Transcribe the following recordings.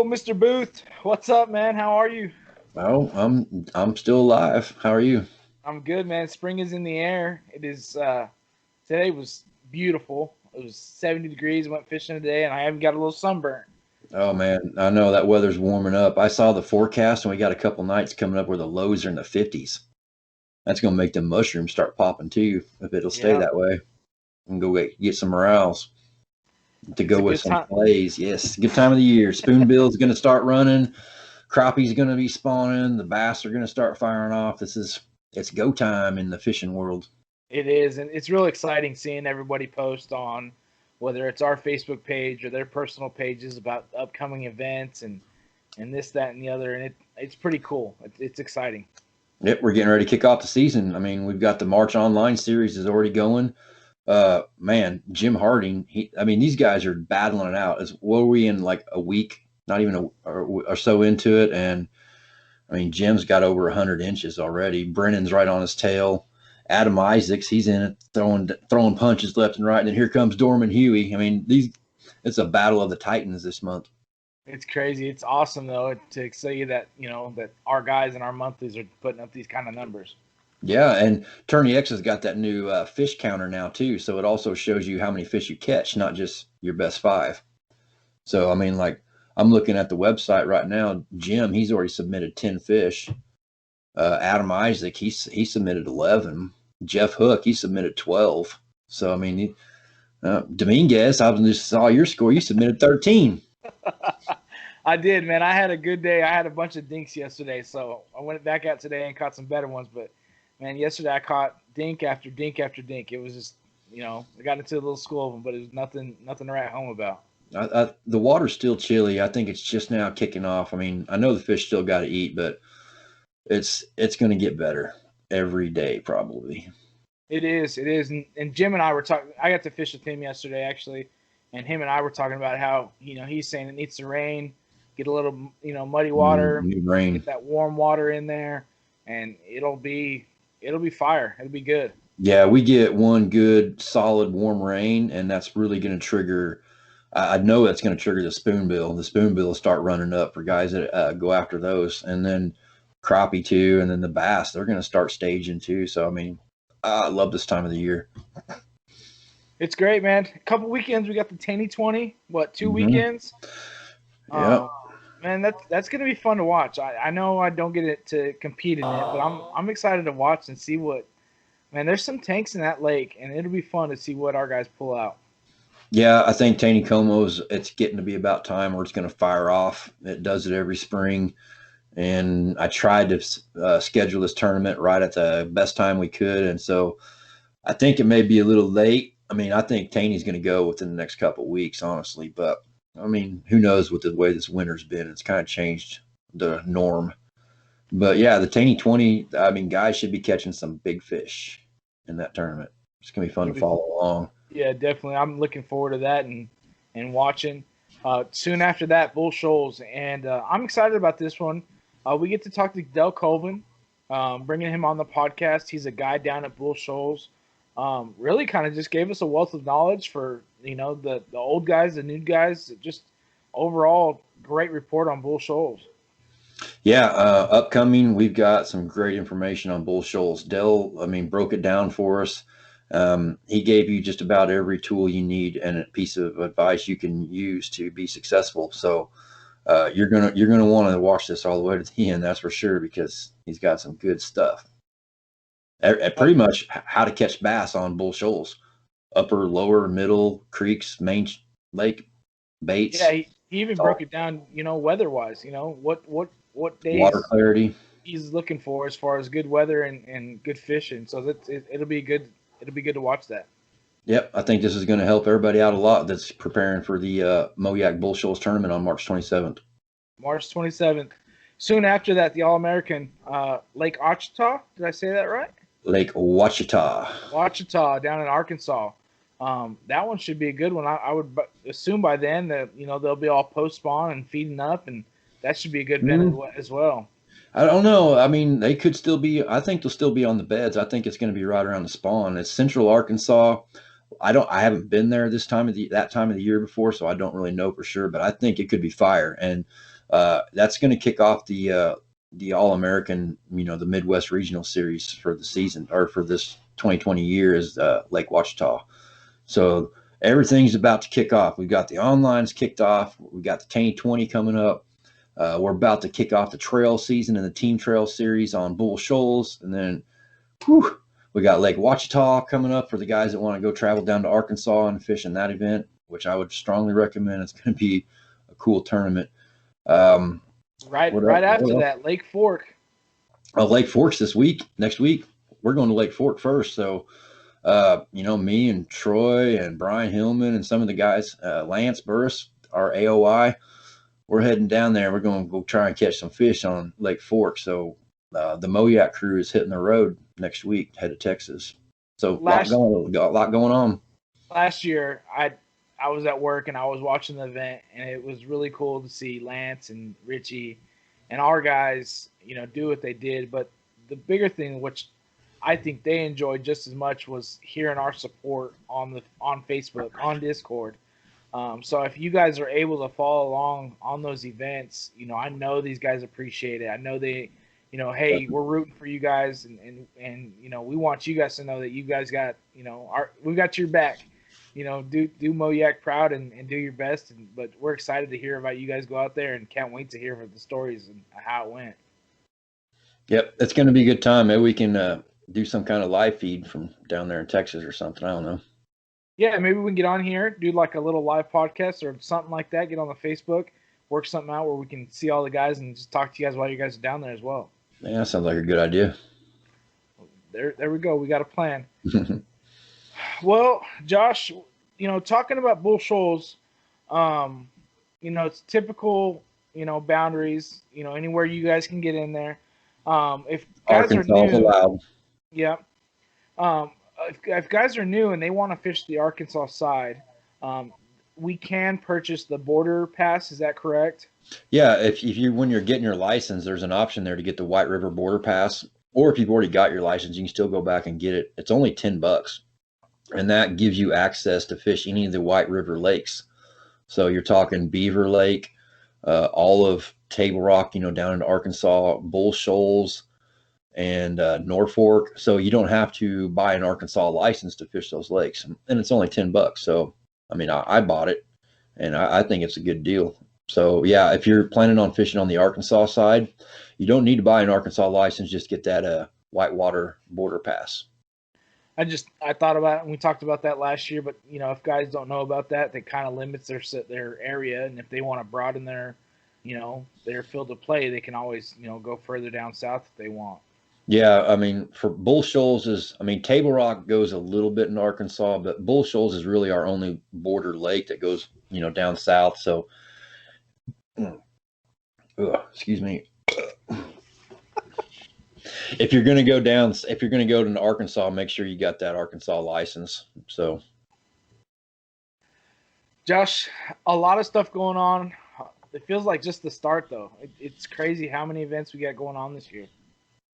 Mr. Booth. What's up, man? How are you? Well, I'm still alive. How are you? I'm good, man. Spring is in the air. It is today was beautiful. It was 70 degrees. Went fishing today and I haven't got a little sunburn. Oh man, I know that weather's warming up. I saw the forecast and we got a couple nights coming up where the lows are in the 50s. That's gonna make the mushrooms start popping too if it'll stay Yeah. that way. And go get some morels to It's go a with good some time. plays. Yes, good time of the year. Spoonbill's gonna start running. Crappie's gonna be spawning. The bass are gonna start firing off. It's go time in the fishing world. It is, and it's real exciting seeing everybody post on whether it's our Facebook page or their personal pages about upcoming events and this, that, and the other. And it's pretty cool. It's exciting. Yep, we're getting ready to kick off the season. I mean, we've got the March Online series is already going. Man, Jim Harding. I mean, these guys are battling it out. What are we in like a week? Not even or so into it, and I mean, Jim's got over 100 inches already. Brennan's right on his tail. Adam Isaacs, he's in it, throwing punches left and right. And then here comes Dorman Huey. I mean, it's a battle of the Titans this month. It's crazy. It's awesome though to see that that our guys and our monthlies are putting up these kind of numbers. Yeah, and Tourney X has got that new fish counter now too, so it also shows you how many fish you catch, not just your best five. So I mean, like I'm looking at the website right now. Jim, he's already submitted 10 fish. Adam Isaac, he submitted 11. Jeff Hook, he submitted 12. So I mean, Dominguez, I just saw your score. You submitted 13. I did, man. I had a good day. I had a bunch of dinks yesterday, so I went back out today and caught some better ones. But man, yesterday I caught dink after dink after dink. It was just, I got into a little school of them, but it was nothing to write home about. The water's still chilly. I think it's just now kicking off. I mean, I know the fish still got to eat, but it's going to get better every day probably. It is, and Jim and I were talking. I got to fish with him yesterday actually, and him and I were talking about how he's saying it needs to rain, get a little muddy water, New rain. get that warm water in there, and it'll be fire. It'll be good. Yeah, we get one good solid warm rain, and that's really going to trigger. I know that's going to trigger the spoonbill. The spoonbill will start running up for guys that go after those, and then crappie too, and then the bass they're going to start staging too. So I mean, I love this time of the year. It's great, man. A couple weekends we got the Tanny 20. What, two Hmm. weekends? Yep. Um, man, that's gonna be fun to watch. I know I don't get it to compete in it, but I'm excited to watch and see what. Man, there's some tanks in that lake, and it'll be fun to see what our guys pull out. Yeah, I think Taneycomo's it's getting to be about time where it's going to fire off. It does it every spring, and I tried to schedule this tournament right at the best time we could, and so I think it may be a little late. I mean, I think Taney's going to go within the next couple of weeks, honestly. But I mean, who knows with the way this winter's been? It's kind of changed the norm. But yeah, the Taney 20. I mean, guys should be catching some big fish in that tournament. It's going to be fun It'll to be follow along. Yeah, definitely. I'm looking forward to that and watching. Soon after that, Bull Shoals, and I'm excited about this one. We get to talk to Del Colvin, bringing him on the podcast. He's a guy down at Bull Shoals. Really, kind of just gave us a wealth of knowledge for the old guys, the new guys. Just overall, great report on Bull Shoals. Yeah, upcoming, we've got some great information on Bull Shoals. Dell, I mean, broke it down for us. He gave you just about every tool you need and a piece of advice you can use to be successful. So you're gonna want to watch this all the way to the end, that's for sure, because he's got some good stuff. Uh, Pretty much how to catch bass on Bull Shoals, upper, lower, middle, creeks, main lake, yeah, baits, he even it's broke all it down. Weather wise. What water days clarity. he's looking for as far as good weather and good fishing. So it'll be good. It'll be good to watch that. Yep, I think this is going to help everybody out a lot that's preparing for the MoYak Bull Shoals tournament on March 27th. March 27th. Soon after that, the All American Lake Ouachita. Did I say that right? Lake Ouachita. Ouachita down in Arkansas. That one should be a good one. I would assume by then that they'll be all post spawn and feeding up, and that should be a good event Mm, as well. I don't know. I mean, they could still be. I think they'll still be on the beds. I think it's going to be right around the spawn. It's Central Arkansas. I don't. I haven't been there this time of that time of the year before, so I don't really know for sure. But I think it could be fire. And That's going to kick off the All-American, the Midwest Regional Series for the season, or for this 2020 year, is Lake Ouachita. So everything's about to kick off. We've got the online's kicked off. We got the Taney 20 coming up. We're about to kick off the trail season and the team trail series on Bull Shoals. And then we got Lake Ouachita coming up for the guys that want to go travel down to Arkansas and fish in that event, which I would strongly recommend. It's going to be a cool tournament. Right after that, Lake Fork. Lake Fork's next week. We're going to Lake Fork first. So, me and Troy and Brian Hillman and some of the guys, Lance Burris, our AOI, we're heading down there. We're going to go try and catch some fish on Lake Fork. So the MoYak crew is hitting the road next week, head to Texas. So got a lot going on. Last year, I was at work and I was watching the event, and it was really cool to see Lance and Richie and our guys, do what they did. But the bigger thing, which I think they enjoyed just as much, was hearing our support on Facebook, on Discord. So if you guys are able to follow along on those events, I know these guys appreciate it. I know they, hey, we're rooting for you guys, and we want you guys to know that you guys got, we got your back. Do MoYak proud and do your best. But we're excited to hear about you guys go out there, and can't wait to hear the stories and how it went. Yep, it's going to be a good time. Maybe we can do some kind of live feed from down there in Texas or something. I don't know. Yeah, maybe we can get on here, do like a little live podcast or something like that. Get on the Facebook, work something out where we can see all the guys and just talk to you guys while you guys are down there as well. Yeah, sounds like a good idea. There we go. We got a plan. Well, Josh, talking about Bull Shoals, it's typical, boundaries, anywhere you guys can get in there. If guys Arkansas are new, allowed. Yeah. If guys are new and they want to fish the Arkansas side, we can purchase the border pass. Is that correct? Yeah, if you when you're getting your license, there's an option there to get the White River border pass. Or if you've already got your license, you can still go back and get it. It's only $10, and that gives you access to fish any of the White River lakes. So you're talking Beaver Lake, all of Table Rock, down in Arkansas, Bull Shoals, and Norfolk. So you don't have to buy an Arkansas license to fish those lakes, and it's only $10. So I bought it, and I think it's a good deal. So yeah, if you're planning on fishing on the Arkansas side, you don't need to buy an Arkansas license. Just get that whitewater border pass. I thought about it, and we talked about that last year. But if guys don't know about that, that kind of limits their area, and if they want to broaden their field of play, they can always go further down south if they want. Yeah, for Bull Shoals Table Rock goes a little bit in Arkansas, but Bull Shoals is really our only border lake that goes, down south. So, excuse me. If you're going to go to Arkansas, make sure you got that Arkansas license. So, Josh, a lot of stuff going on. It feels like just the start, though. It's crazy how many events we got going on this year.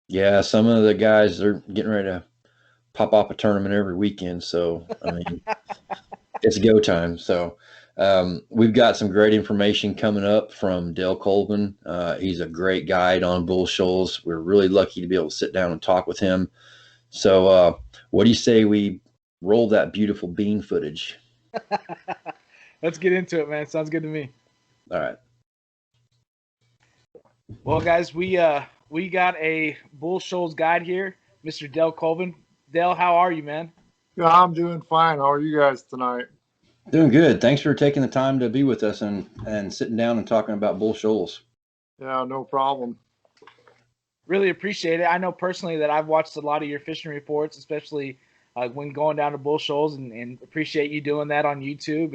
Yeah, some of the guys are getting ready to pop off a tournament every weekend. So, it's go time. So, we've got some great information coming up from Dale Colvin. He's a great guide on Bull Shoals. We're really lucky to be able to sit down and talk with him. So, what do you say we roll that beautiful bean footage? Let's get into it, man. Sounds good to me. All right. Well, guys, we got a Bull Shoals guide here, Mr. Dale Colvin. Dale, how are you, man? Yeah, I'm doing fine. How are you guys tonight? Doing good. Thanks for taking the time to be with us and sitting down and talking about Bull Shoals. Yeah, no problem. Really appreciate it. I know personally that I've watched a lot of your fishing reports, especially when going down to Bull Shoals, and appreciate you doing that on YouTube.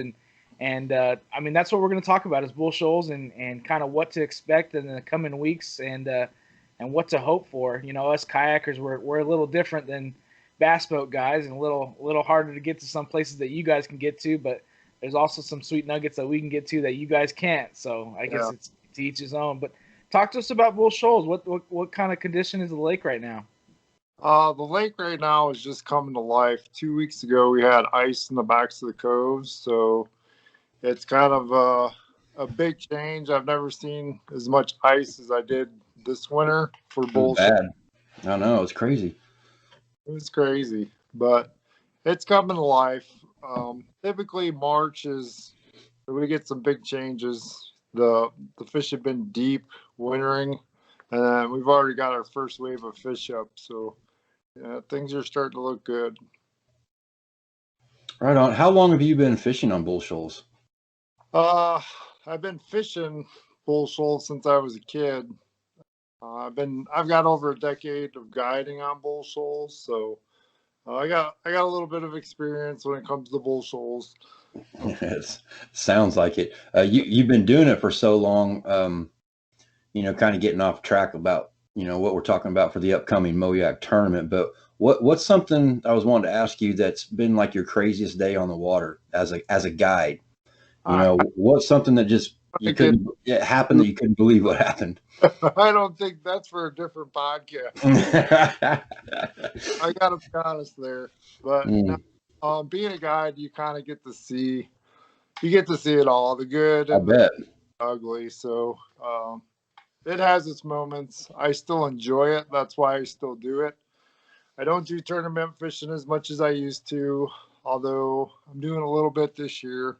And that's what we're going to talk about is Bull Shoals and kind of what to expect in the coming weeks and what to hope for. Us kayakers, we're a little different than bass boat guys and a little harder to get to some places that you guys can get to, but there's also some sweet nuggets that we can get to that you guys can't. So I guess it's to each his own. But talk to us about Bull Shoals. What kind of condition is the lake right now? The lake right now is just coming to life. 2 weeks ago, we had ice in the backs of the coves, so it's kind of a big change. I've never seen as much ice as I did this winter for It Bull was Shoals. bad. I know, it's crazy. It was crazy, but it's coming to life. Typically, March is we get some big changes. The fish have been deep wintering, and we've already got our first wave of fish up. So yeah, things are starting to look good. Right on. How long have you been fishing on Bull Shoals? I've been fishing Bull Shoals since I was a kid. I've got over a decade of guiding on Bull Shoals, so I got a little bit of experience when it comes to Bull Shoals. It sounds like it. You've been doing it for so long. Kind of getting off track about what we're talking about for the upcoming MoYak tournament. But what's something I was wanting to ask you that's been like your craziest day on the water as a guide? What's something that just it happened that you couldn't believe what happened? I don't think that's for a different podcast. I gotta be honest there, but being a guide, you kind of get to see it all, the good and the ugly. So it has its moments. I still enjoy it. That's why I still do it. I don't do tournament fishing as much as I used to, although I'm doing a little bit this year.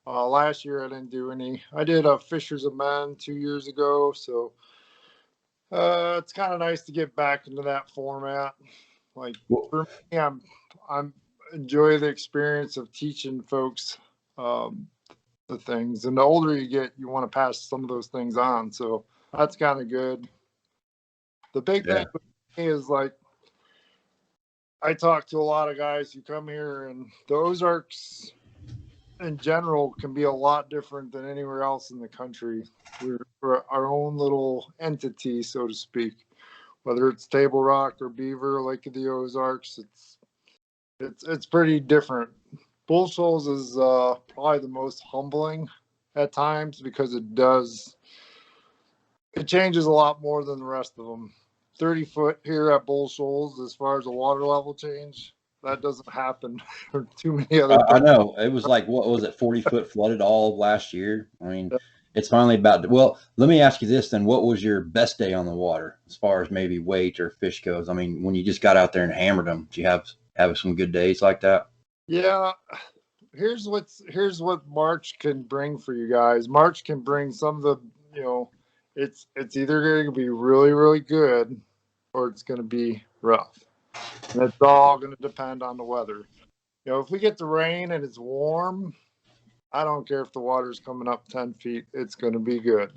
Last year I didn't do any. I did a Fishers of Men 2 years ago, so it's kind of nice to get back into that format. Like for me, I'm enjoy the experience of teaching folks the things, and the older you get, you want to pass some of those things on. So that's kind of good. The big thing with me is like I talk to a lot of guys who come here, and the Ozarks in general can be a lot different than anywhere else in the country. We're our own little entity, so to speak. Whether it's Table Rock or Beaver, Lake of the Ozarks, it's pretty different. Bull Shoals is probably the most humbling at times because it changes a lot more than the rest of them. 30 foot here at Bull Shoals, as far as the water level change, that doesn't happen for too many other I know. It was like, what was it, 40 foot flooded all of last year? I mean, it's finally about well, let me ask you this then. What was your best day on the water as far as maybe weight or fish goes? I mean, when you just got out there and hammered them, did you have some good days like that? Yeah. Here's what March can bring for you guys. March can bring some of the, it's either going to be really, really good or it's going to be rough. And it's all going to depend on the weather. If we get the rain and it's warm, I don't care if the water's coming up 10 feet, it's going to be good.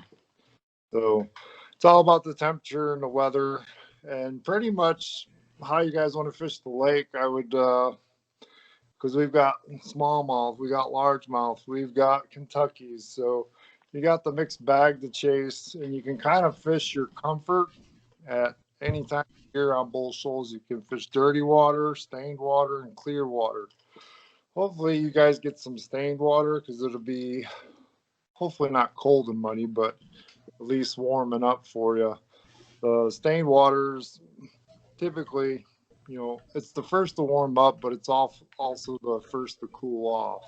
So it's all about the temperature and the weather and pretty much how you guys want to fish the lake. I would, because we've got smallmouth, we got largemouth, we've got Kentuckys. So you got the mixed bag to chase, and you can kind of fish your comfort at any time of year on Bull Shoals. You can fish dirty water, stained water, and clear water. Hopefully you guys get some stained water because it'll be hopefully not cold and muddy, but at least warming up for you. The stained waters typically, it's the first to warm up, but it's also the first to cool off.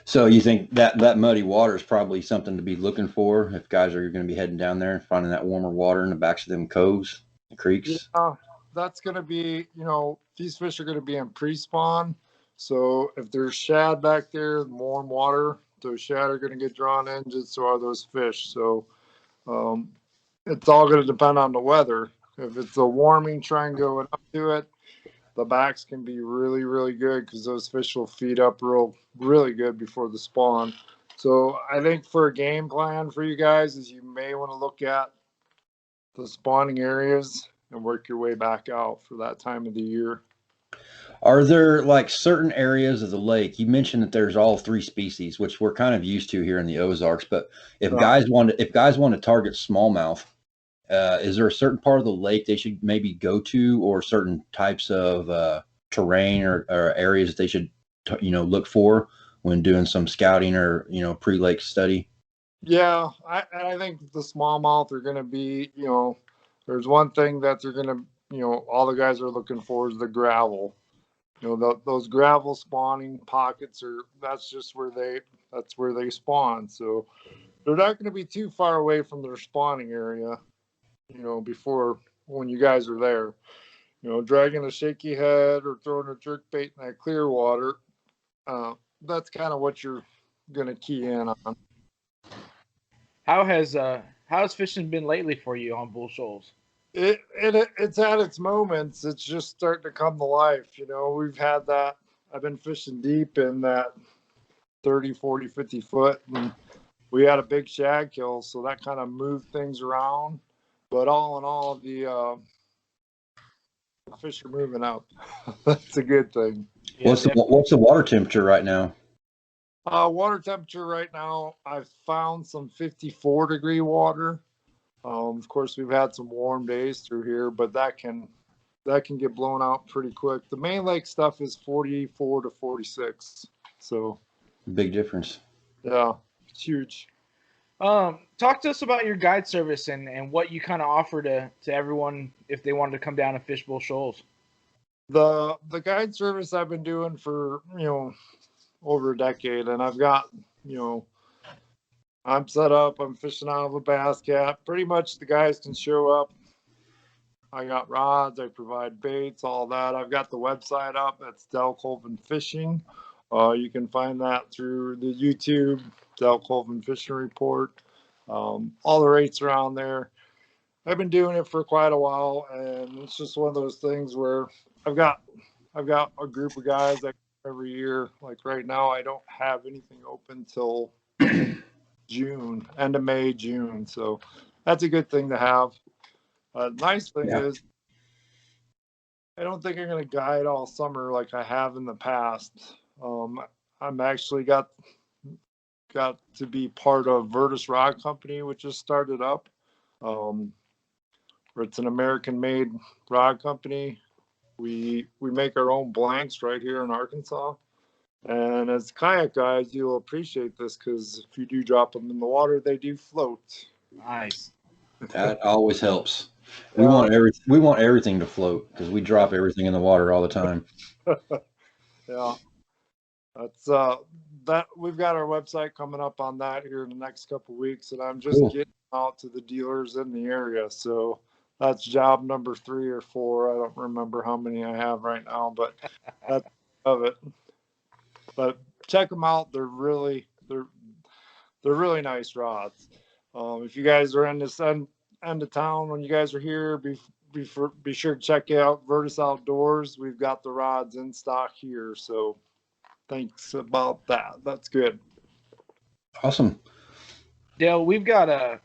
So you think that muddy water is probably something to be looking for if guys are going to be heading down there and finding that warmer water in the backs of them coves, the creeks? Yeah, that's going to be, these fish are going to be in pre-spawn. So if there's shad back there, warm water, those shad are going to get drawn in, just so are those fish. So it's all going to depend on the weather. If it's a warming trend going up to it, the backs can be really, really good because those fish will feed up really good before the spawn. So I think for a game plan for you guys is you may want to look at the spawning areas and work your way back out for that time of the year. Are there like certain areas of the lake? You mentioned that there's all three species, which we're kind of used to here in the Ozarks. But if guys want to target smallmouth, is there a certain part of the lake they should maybe go to, or certain types of terrain or areas they should look for when doing some scouting or pre-lake study? Yeah, I think the smallmouth are going to be, there's one thing that they're going to, all the guys are looking for is the gravel. Those gravel spawning pockets that's just where that's where they spawn. So they're not going to be too far away from their spawning area, before when you guys are there. Dragging a shaky head or throwing a jerk bait in that clear water, that's kind of what you're going to key in on. How's fishing been lately for you on Bull Shoals? It's at its moments. It's just starting to come to life. We've had that. I've been fishing deep in that 30, 40, 50 foot, and we had a big shad kill, so that kind of moved things around. But all in all, the fish are moving up. That's a good thing. Yeah, what's the water temperature right now? Water temperature right now, I've found some 54-degree water. Of course, we've had some warm days through here, but that can get blown out pretty quick. The main lake stuff is 44 to 46. So big difference. Yeah, it's huge. Talk to us about your guide service and what you kind of offer to everyone if they wanted to come down and fish Bull Shoals. The guide service I've been doing for over a decade, and I've got I'm set up. I'm fishing out of a bass cap. Pretty much the guys can show up. I got rods. I provide baits, all that. I've got the website up. That's Colvin Fishing. You can find that through the YouTube, Colvin Fishing Report. All the rates are on there. I've been doing it for quite a while, and it's just one of those things where I've got a group of guys that every year. Like right now, I don't have anything open till June, end of May, June. So that's a good thing to have. Nice thing is, I don't think I'm going to guide all summer like I have in the past. I'm actually got to be part of Virtus Rod Company, which just started up. It's an American-made rod company. We make our own blanks right here in Arkansas. And as kayak guys, you'll appreciate this because if you do drop them in the water, they do float. Nice. That always helps. We want everything to float because we drop everything in the water all the time. Yeah. That's that we've got our website coming up on that here in the next couple of weeks, and I'm just getting out to the dealers in the area. So that's job number 3 or 4. I don't remember how many I have right now, but that's of it. But check them out. They're really nice rods. If you guys are in this end of town when you guys are here, be sure to check out Virtus Outdoors. We've got the rods in stock here. So thanks about that. That's good. Awesome. Dale, we've got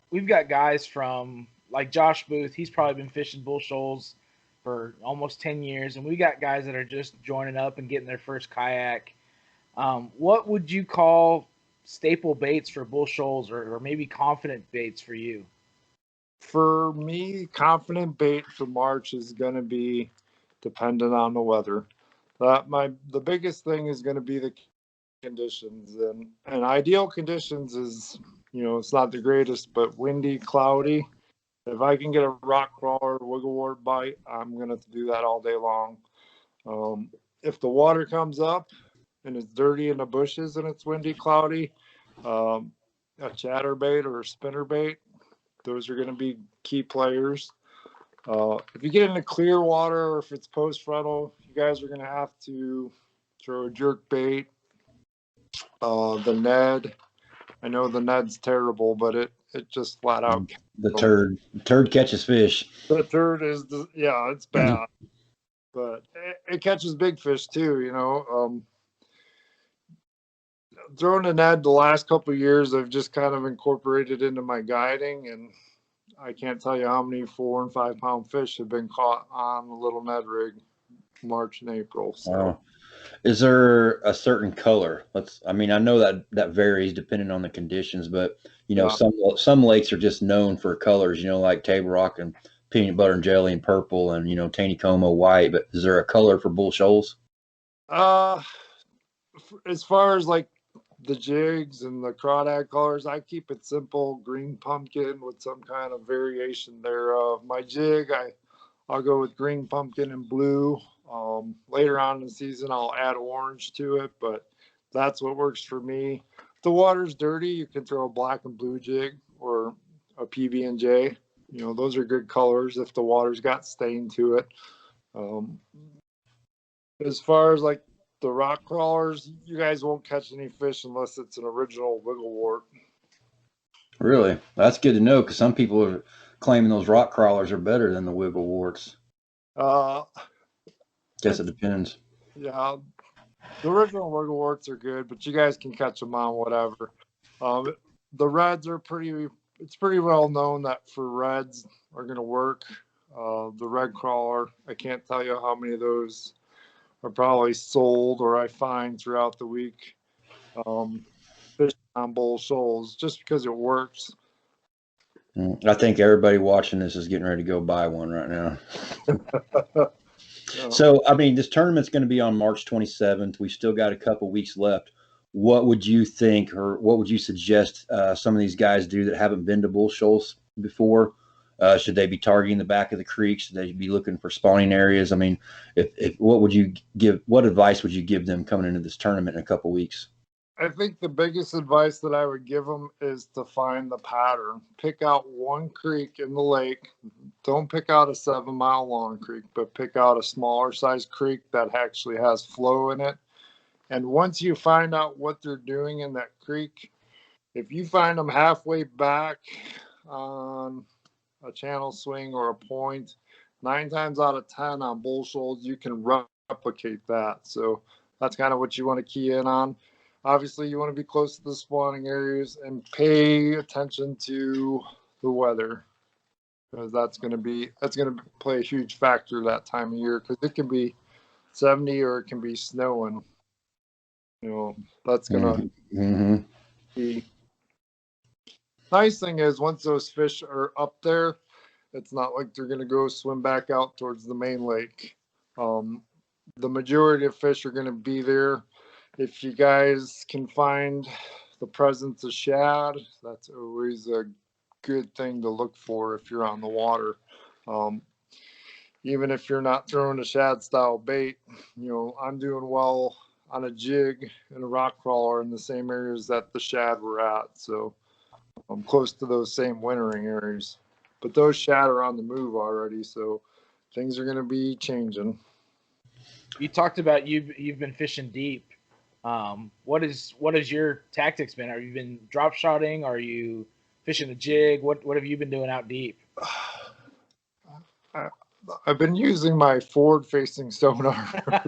guys from like Josh Booth. He's probably been fishing Bull Shoals for almost 10 years, and we got guys that are just joining up and getting their first kayak. What would you call staple baits for Bull Shoals or maybe confident baits for you? For me, confident bait for March is going to be dependent on the weather. The biggest thing is going to be the conditions, and ideal conditions is, it's not the greatest, but windy, cloudy. If I can get a rock crawler, wiggle wart bite, I'm going to do that all day long. If the water comes up and it's dirty in the bushes and it's windy, cloudy, a chatterbait or a spinnerbait, those are going to be key players. If you get into clear water or if it's post frontal, you guys are going to have to throw a jerk bait. The Ned, I know the Ned's terrible, but it just flat out. The turd catches fish. The turd is it's bad, but it catches big fish too. Throwing a Ned the last couple of years, I've just kind of incorporated into my guiding, and I can't tell you how many 4 and 5 pound fish have been caught on the little Ned rig March and April. So. Wow. Is there a certain color? I know that varies depending on the conditions, but some lakes are just known for colors, like Table Rock and peanut butter and jelly and purple and Taneycomo white. But is there a color for Bull Shoals? As far as like the jigs and the crawdad colors, I keep it simple: green pumpkin with some kind of variation thereof. My jig, I'll go with green pumpkin and blue. Later on in the season, I'll add orange to it, but that's what works for me. the water's dirty, you can throw a black and blue jig or a PB&J. You know, those are good colors if the water's got stain to it. As far as like the rock crawlers, you guys won't catch any fish unless it's an original wigglewort. Really? That's good to know because some people are claiming those rock crawlers are better than the wiggleworts. Guess it depends. Yeah, the original wiggleworts are good, but you guys can catch them on whatever. The reds are it's pretty well known that for reds are going to work. The red crawler, I can't tell you how many of those are probably sold or I find throughout the week. Fishing on Bull Shoals just because it works. I think everybody watching this is getting ready to go buy one right now. So, I mean, this tournament's going to be on March 27th. We still got a couple weeks left. What would you think, or what would you suggest some of these guys do that haven't been to Bull Shoals before? Should they be targeting the back of the creek? Should they be looking for spawning areas? I mean, what advice would you give them coming into this tournament in a couple weeks? I think the biggest advice that I would give them is to find the pattern. Pick out one creek in the lake. Don't pick out a 7-mile long creek, but pick out a smaller size creek that actually has flow in it. And once you find out what they're doing in that creek, if you find them halfway back on a channel swing or a point, 9 times out of 10 on Bull Shoals, you can replicate that. So that's kind of what you want to key in on. Obviously, you want to be close to the spawning areas and pay attention to the weather, because that's going to play a huge factor that time of year, because it can be 70 or it can be snowing. You know, that's going to be. Nice thing is, once those fish are up there, it's not like they're going to go swim back out towards the main lake. The majority of fish are going to be there. If you guys can find the presence of shad, that's always a good thing to look for if you're on the water. Even if you're not throwing a shad style bait, you know, I'm doing well on a jig and a rock crawler in the same areas that the shad were at. So I'm close to those same wintering areas. But those shad are on the move already, so things are going to be changing. You talked about you've been fishing deep. What is your tactics been? Have you been drop shotting? Are you fishing a jig? What have you been doing out deep? I've been using my forward-facing sonar.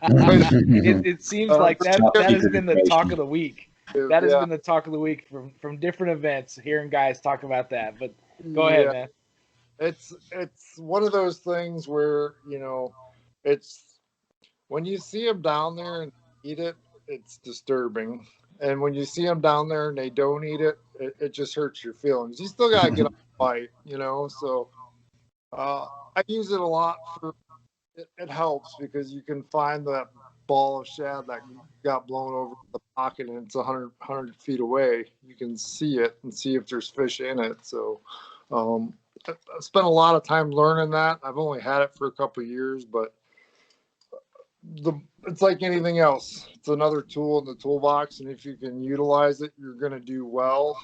it seems like that has been the talk of the week. That has been the talk of the week from different events. Hearing guys talk about that, but go ahead, man. It's one of those things where, you know, it's when you see them down there and eat it, it's disturbing. And when you see them down there and they don't eat it, it just hurts your feelings. You still got to get a bite, you know? So I use it a lot for, it helps because you can find that ball of shad that got blown over the pocket and it's 100 feet away. You can see it and see if there's fish in it. So I spent a lot of time learning that. I've only had it for a couple of years, but it's like anything else. It's another tool in the toolbox, and if you can utilize it, you're going to do well.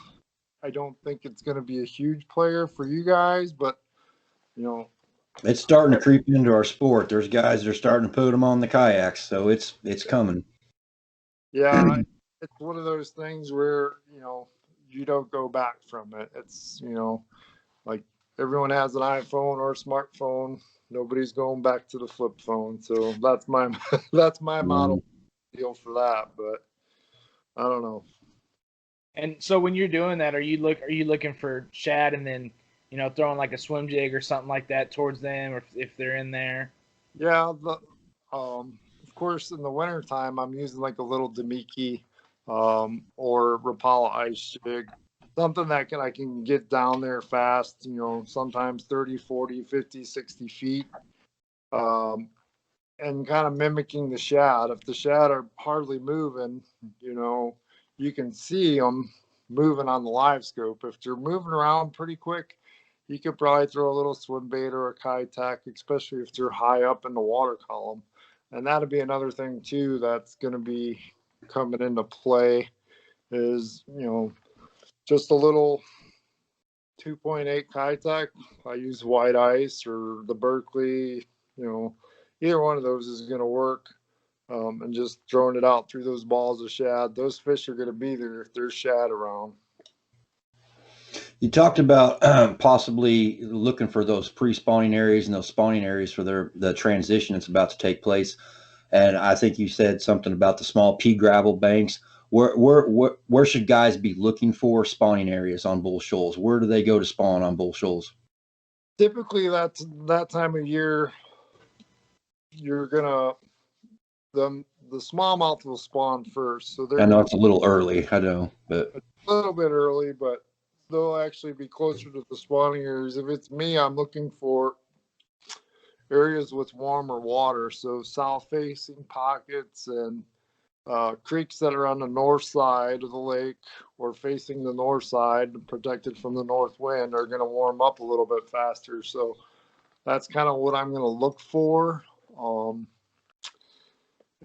I don't think it's going to be a huge player for you guys, but you know, it's starting to creep into our sport. There's guys that are starting to put them on the kayaks, so it's coming. Yeah, it's one of those things where, you know, you don't go back from it. It's, you know, like everyone has an iPhone or a smartphone. Nobody's going back to the flip phone. So that's my model deal for that. But I don't know. And so when you're doing that, are you looking for shad and then, you know, throwing like a swim jig or something like that towards them, or if they're in there? Yeah, of course in the wintertime I'm using like a little Demiki or Rapala ice jig. Something that I can get down there fast, you know, sometimes 30, 40, 50, 60 feet, and kind of mimicking the shad. If the shad are hardly moving, you know, you can see them moving on the live scope. If they're moving around pretty quick, you could probably throw a little swim bait or a Kai-Tak, especially if they're high up in the water column. And that'll be another thing, too, that's going to be coming into play is, just a little 2.8 Kitech. I use white ice or the Berkeley, either one of those is going to work. And just throwing it out through those balls of shad. Those fish are going to be there if there's shad around. You talked about possibly looking for those pre-spawning areas and those spawning areas for the transition that's about to take place. And I think you said something about the small pea gravel banks. Where should guys be looking for spawning areas on Bull Shoals? Where do they go to spawn on Bull Shoals? Typically, that's that time of year. You're gonna the smallmouth will spawn first. So I know it's a little early. I know, but a little bit early, but they'll actually be closer to the spawning areas. If it's me, I'm looking for areas with warmer water, so south-facing pockets and creeks that are on the north side of the lake or facing the north side, protected from the north wind, are going to warm up a little bit faster. So that's kind of what I'm going to look for.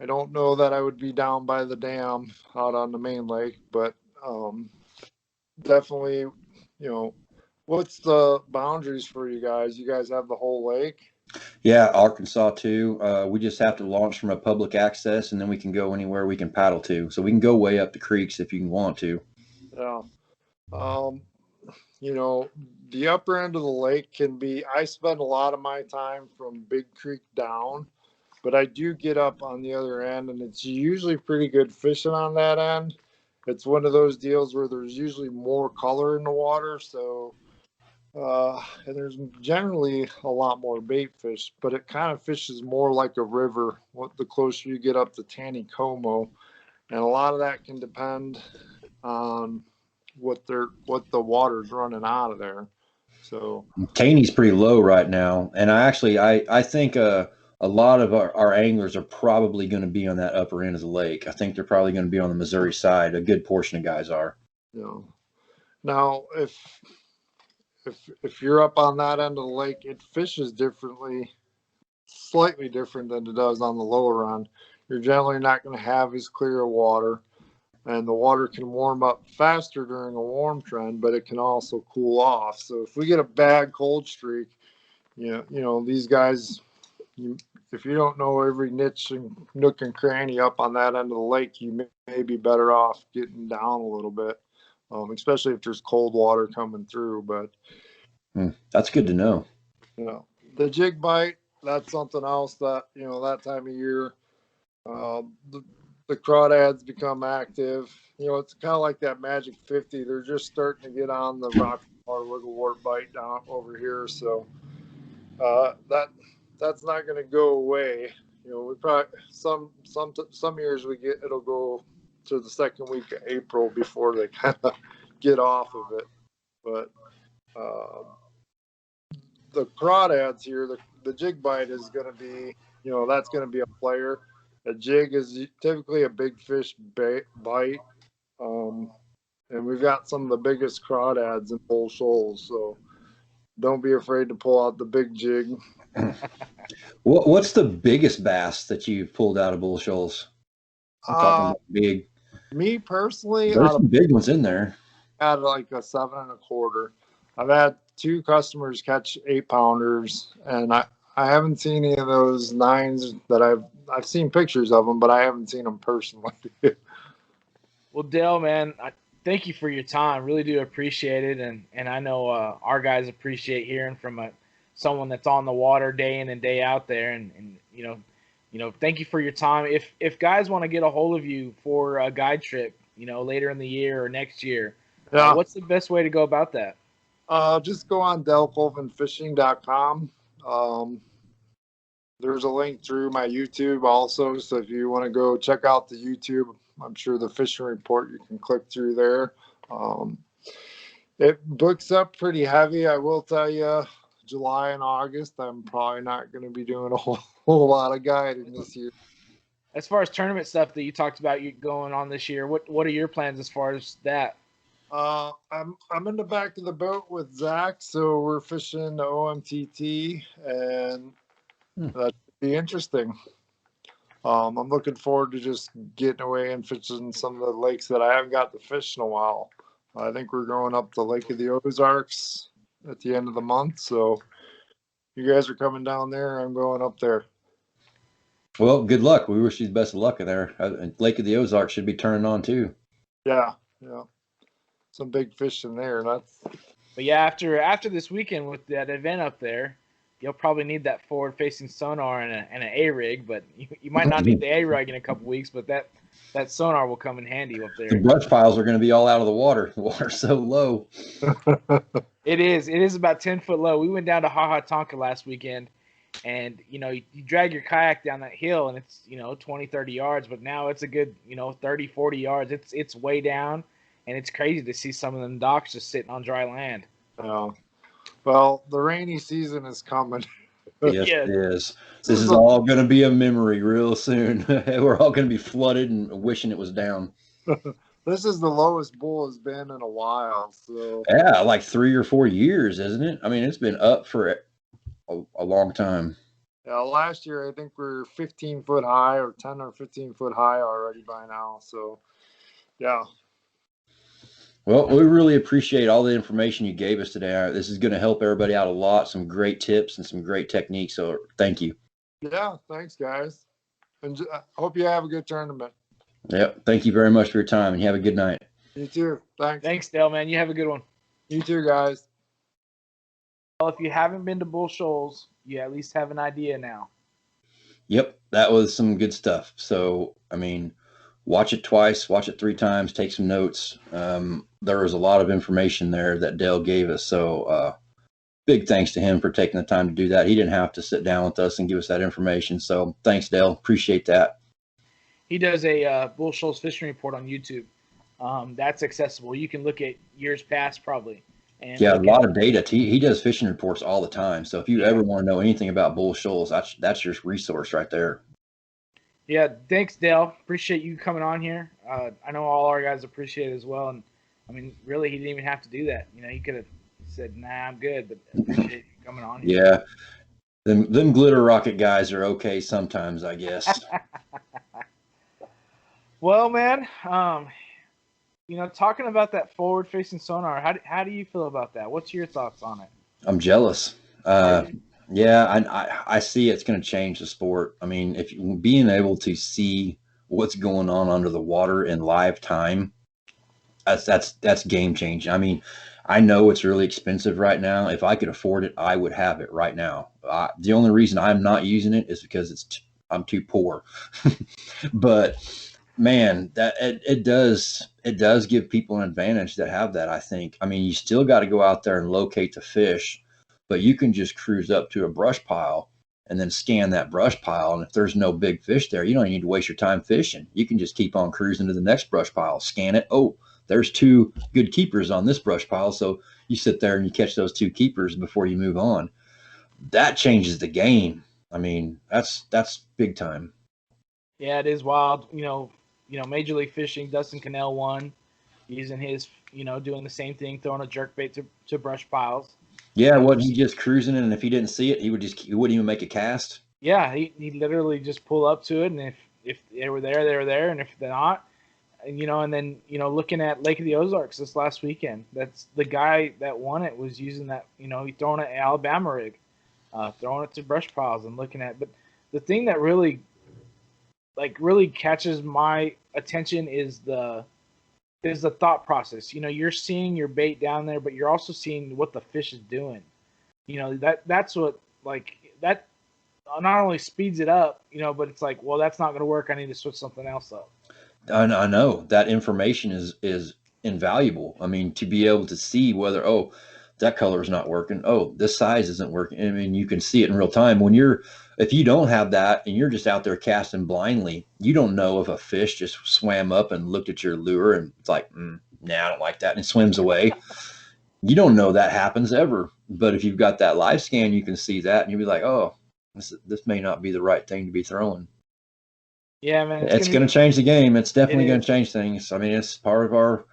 I don't know that I would be down by the dam out on the main lake, but definitely, what's the boundaries for you guys? You guys have the whole lake? Yeah, Arkansas too. We just have to launch from a public access, and then we can go anywhere we can paddle to. So we can go way up the creeks if you want to. Yeah. The upper end of the lake can be, I spend a lot of my time from Big Creek down, but I do get up on the other end, and it's usually pretty good fishing on that end. It's one of those deals where there's usually more color in the water, so and there's generally a lot more bait fish, but it kind of fishes more like a river the closer you get up to Taneycomo, and a lot of that can depend on what the water's running out of there. So Taney's pretty low right now, and I think a lot of our anglers are probably going to be on that upper end of the lake. I think they're probably going to be on the Missouri side. A good portion of guys are. Now if you're up on that end of the lake, it fishes differently, slightly different than it does on the lower end. You're generally not going to have as clear a water, and the water can warm up faster during a warm trend, but it can also cool off. So if we get a bad cold streak, these guys, if you don't know every niche and nook and cranny up on that end of the lake, you may be better off getting down a little bit, especially if there's cold water coming through. But that's good to know. The jig bite, that's something else that, that time of year, the crawdads become active. It's kind of like that Magic 50. They're just starting to get on the rock or liverwort bite down over here. So that's not going to go away. We probably some years it'll go to the second week of April before they kind of get off of it. But the crawdads here, the jig bite is going to be, that's going to be a player. A jig is typically a big fish bite. And we've got some of the biggest crawdads in Bull Shoals, so don't be afraid to pull out the big jig. What's the biggest bass that you've pulled out of Bull Shoals? I'm talking about big. Me personally, there's some big ones in there. Had like a 7 1/4. I've had 2 customers catch 8-pounders, and I haven't seen any of those 9s that I've seen pictures of them, but I haven't seen them personally. Well, Dale, man, thank you for your time. Really do appreciate it, and I know our guys appreciate hearing from someone that's on the water day in and day out there. And thank you for your time. If guys want to get a hold of you for a guide trip, later in the year or next year, what's the best way to go about that? Just go on DaleColvinFishing.com. There's a link through my YouTube also, so if you want to go check out the YouTube, I'm sure the fishing report, you can click through there. It books up pretty heavy. I will tell you, July and August, I'm probably not going to be doing a whole lot of guiding this year. As far as tournament stuff that you talked about you going on this year, what are your plans as far as that? I'm in the back of the boat with Zach, so we're fishing the OMTT, and that should be interesting. I'm looking forward to just getting away and fishing some of the lakes that I haven't got to fish in a while. I think we're going up the Lake of the Ozarks at the end of the month. So you guys are coming down there. I'm going up there. Well, good luck. We wish you the best of luck in there. Lake of the Ozarks should be turning on too. Yeah. Some big fish in there. But yeah, after this weekend with that event up there, you'll probably need that forward-facing sonar and an A-rig. But you might not need the A-rig in a couple weeks. But that sonar will come in handy up there. The brush piles are going to be all out of the water. The water's so low. It is about 10 foot low. We went down to Ha Ha Tonka last weekend. And, you drag your kayak down that hill and it's, 20, 30 yards, but now it's a good, 30, 40 yards. It's way down, and it's crazy to see some of them docks just sitting on dry land. Well, the rainy season is coming. Yes, it is. This is all going to be a memory real soon. We're all going to be flooded and wishing it was down. This is the lowest Bull has been in a while. So yeah, like 3 or 4 years, isn't it? I mean, it's been up for a long time. Yeah, last year I think we were 15 foot high or 10 or 15 foot high already by now. So, yeah. Well, we really appreciate all the information you gave us today. This is going to help everybody out a lot. Some great tips and some great techniques. So, thank you. Yeah, thanks, guys. And I hope you have a good tournament. Yep. Thank you very much for your time, and you have a good night. You too. Thanks. Thanks, Dale, man. You have a good one. You too, guys. Well, if you haven't been to Bull Shoals, you at least have an idea now. Yep, that was some good stuff. So, I mean, watch it twice, watch it 3 times, take some notes. There was a lot of information there that Dale gave us. So, big thanks to him for taking the time to do that. He didn't have to sit down with us and give us that information. So, thanks, Dale. Appreciate that. He does a Bull Shoals fishing report on YouTube. That's accessible. You can look at years past, probably. And yeah, a lot of data. He does fishing reports all the time. So if you ever want to know anything about Bull Shoals, that's your resource right there. Yeah, thanks, Dale. Appreciate you coming on here. I know all our guys appreciate it as well. And I mean, really, he didn't even have to do that. He could have said, "Nah, I'm good," but appreciate you coming on here. Yeah, them glitter rocket guys are okay sometimes, I guess. Well, man, talking about that forward-facing sonar, how do you feel about that? What's your thoughts on it? I'm jealous. Yeah, I see it's going to change the sport. I mean, if being able to see what's going on under the water in live time, that's game changing. I mean, I know it's really expensive right now. If I could afford it, I would have it right now. The only reason I'm not using it is because I'm too poor. But man, that it does give people an advantage that have that, I think. I mean, you still got to go out there and locate the fish, but you can just cruise up to a brush pile and then scan that brush pile. And if there's no big fish there, you don't need to waste your time fishing. You can just keep on cruising to the next brush pile, scan it. Oh, there's 2 good keepers on this brush pile. So you sit there and you catch those 2 keepers before you move on. That changes the game. I mean, that's big time. Yeah, it is wild. Major League Fishing, Dustin Cannell won using his, doing the same thing, throwing a jerkbait to brush piles. Yeah, wasn't he just cruising, and if he didn't see it, he wouldn't even make a cast? Yeah, he literally just pull up to it, and if they were there, they were there, and if they're not, and then, looking at Lake of the Ozarks this last weekend, that's the guy that won it was using that, he throwing an Alabama rig, throwing it to brush piles and looking at, but the thing that really catches my attention is the thought process. You're seeing your bait down there, but you're also seeing what the fish is doing. That's what that not only speeds it up, but it's like, well, that's not going to work. I need to switch something else up. I know that information is invaluable. I mean, to be able to see whether, oh, that color is not working. Oh, this size isn't working. I mean, you can see it in real time. If you don't have that and you're just out there casting blindly, you don't know if a fish just swam up and looked at your lure and it's like, nah, I don't like that, and it swims away. You don't know that happens ever. But if you've got that live scan, you can see that and you'll be like, oh, this may not be the right thing to be throwing. Yeah, man. It's going to change the game. It's definitely going to change things. I mean, it's part of our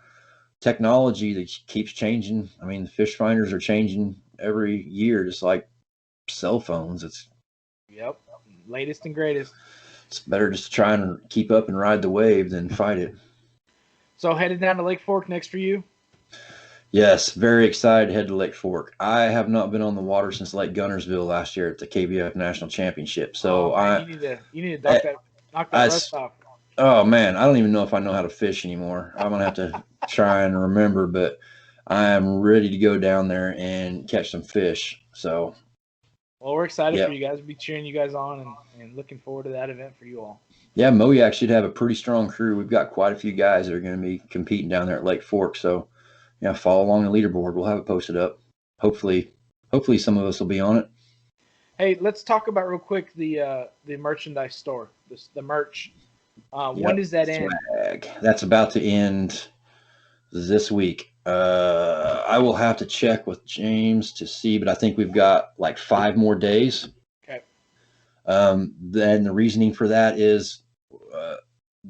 technology that keeps changing. I mean, the fish finders are changing every year, just like cell phones. It's Yep, latest and greatest. it's better just to try and keep up and ride the wave than fight it. So headed down to Lake Fork next for you? Yes, very excited to head to Lake Fork. I have not been on the water since Lake Gunnersville last year at the KBF National Championship. So you need to knock that rust off. Oh man, I don't even know if I know how to fish anymore. I'm gonna have to try and remember, but I am ready to go down there and catch some fish. So, well, we're excited for you guys. We'll be cheering you guys on and looking forward to that event for you all. Yeah, MoYak should have a pretty strong crew. We've got quite a few guys that are going to be competing down there at Lake Fork. So, yeah, follow along the leaderboard. We'll have it posted up. Hopefully some of us will be on it. Hey, let's talk about real quick the merchandise store, the merch. When does that end? That's about to end this week. I will have to check with James to see, but I think we've got like 5 more days. Okay. Then the reasoning for that is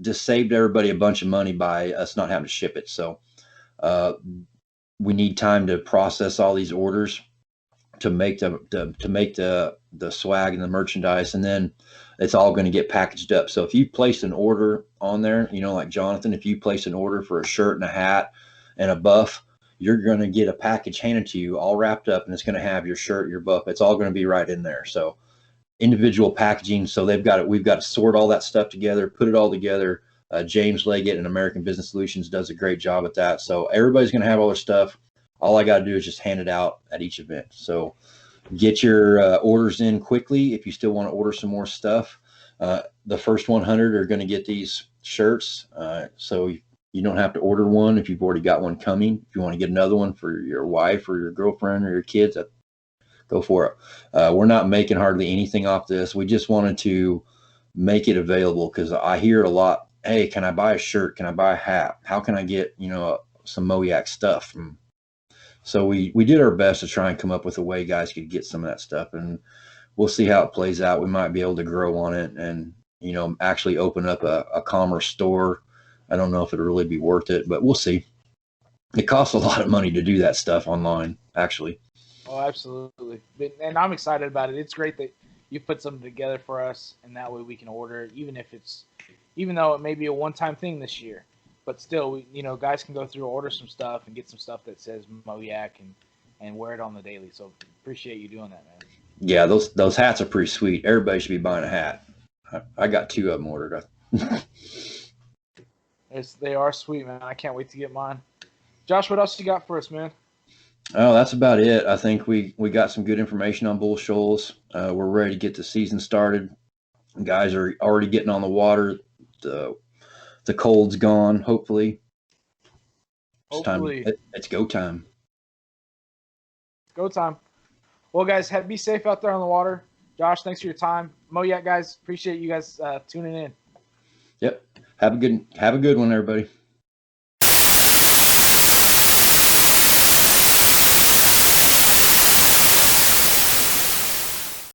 just saved everybody a bunch of money by us not having to ship it. So we need time to process all these orders to make the swag and the merchandise, and then it's all going to get packaged up. So if you place an order on there, like Jonathan, if you place an order for a shirt and a hat and a buff, you're going to get a package handed to you all wrapped up, and it's going to have your shirt, your buff. It's all going to be right in there. So individual packaging. So we've got to sort all that stuff together, put it all together. James Leggett and American Business Solutions does a great job at that. So everybody's going to have all their stuff. All I got to do is just hand it out at each event. So get your orders in quickly if you still want to order some more stuff. The first 100 are going to get these shirts. So you don't have to order one if you've already got one coming. If you want to get another one for your wife or your girlfriend or your kids, go for it. We're not making hardly anything off this. We just wanted to make it available because I hear it a lot. Hey, can I buy a shirt? Can I buy a hat? How can I get, some MoYak stuff? So we did our best to try and come up with a way guys could get some of that stuff, and we'll see how it plays out. We might be able to grow on it and, actually open up a commerce store. I don't know if it'll really be worth it, but we'll see. It costs a lot of money to do that stuff online, actually. Oh, absolutely. And I'm excited about it. It's great that you put something together for us, and that way we can order it, even though it may be a one-time thing this year. But still, guys can go through, order some stuff, and get some stuff that says MoYak and wear it on the daily. So appreciate you doing that, man. Yeah, those hats are pretty sweet. Everybody should be buying a hat. I got 2 of them ordered. They are sweet, man. I can't wait to get mine. Josh, what else you got for us, man? Oh, that's about it. I think we got some good information on Bull Shoals. We're ready to get the season started. Guys are already getting on the water. The cold's gone, hopefully. It's go time. Go time. Well, guys, be safe out there on the water. Josh, thanks for your time. MoYak, guys, appreciate you guys tuning in. Yep. Have a good one, everybody.